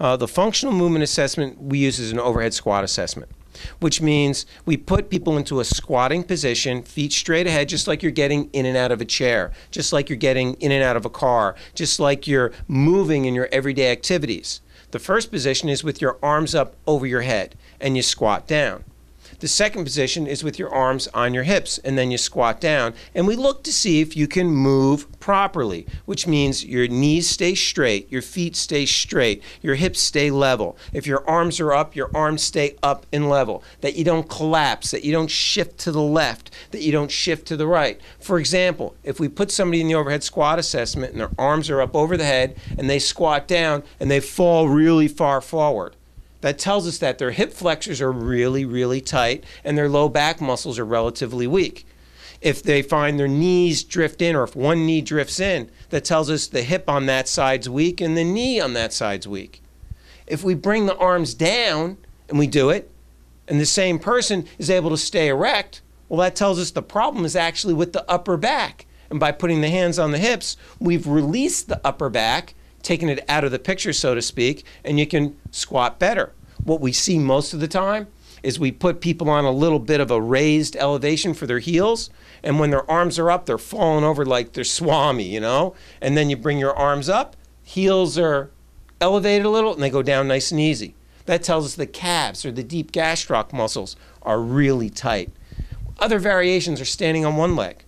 The functional movement assessment we use is an overhead squat assessment, which means we put people into a squatting position, feet straight ahead, just like you're getting in and out of a chair, just like you're getting in and out of a car, just like you're moving in your everyday activities. The first position is with your arms up over your head, and you squat down. The second position is with your arms on your hips, and then you squat down. And we look to see if you can move properly, which means your knees stay straight, your feet stay straight, your hips stay level. If your arms are up, your arms stay up and level, that you don't collapse, that you don't shift to the left, that you don't shift to the right. For example, if we put somebody in the overhead squat assessment and their arms are up over the head and they squat down and they fall really far forward, that tells us that their hip flexors are really, really tight and their low back muscles are relatively weak. If they find their knees drift in, or if one knee drifts in, that tells us the hip on that side's weak and the knee on that side's weak. If we bring the arms down and we do it, and the same person is able to stay erect, well, that tells us the problem is actually with the upper back. And by putting the hands on the hips, we've released the upper back, taking it out of the picture, so to speak, and you can squat better. What we see most of the time is we put people on a little bit of a raised elevation for their heels, and when their arms are up, they're falling over like they're Swami, you know? And then you bring your arms up, heels are elevated a little, and they go down nice and easy. That tells us the calves or the deep gastroc muscles are really tight. Other variations are standing on one leg,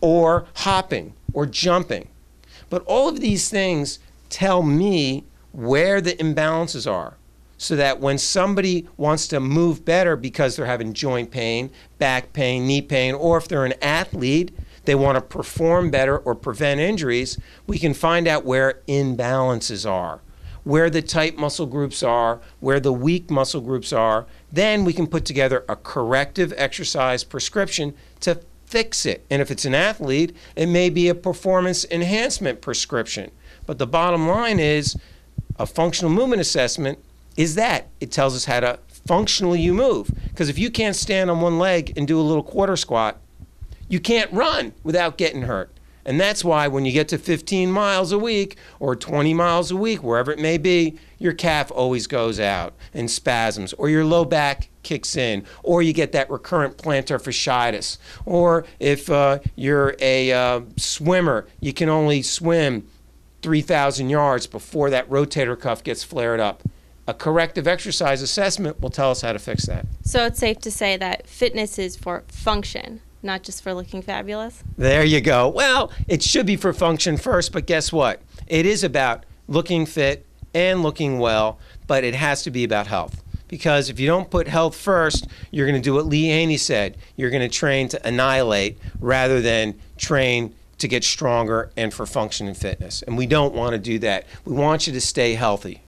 or hopping, or jumping. But all of these things tell me where the imbalances are, so that when somebody wants to move better because they're having joint pain, back pain, knee pain, or if they're an athlete, they want to perform better or prevent injuries, we can find out where imbalances are, where the tight muscle groups are, where the weak muscle groups are. Then we can put together a corrective exercise prescription to fix it. And if it's an athlete, it may be a performance enhancement prescription. But the bottom line is a functional movement assessment is that it tells us how to functionally you move. Because if you can't stand on one leg and do a little quarter squat, you can't run without getting hurt. And that's why when you get to 15 miles a week or 20 miles a week, wherever it may be, your calf always goes out in spasms, or your low back kicks in, or you get that recurrent plantar fasciitis. Or if you're a swimmer, you can only swim 3,000 yards before that rotator cuff gets flared up. A corrective exercise assessment will tell us how to fix that. So it's safe to say that fitness is for function, not just for looking fabulous? There you go. Well, it should be for function first, but guess what? It is about looking fit and looking well, but it has to be about health. Because if you don't put health first, you're going to do what Lee Haney said. You're going to train to annihilate rather than train to get stronger and for function and fitness. And we don't want to do that. We want you to stay healthy.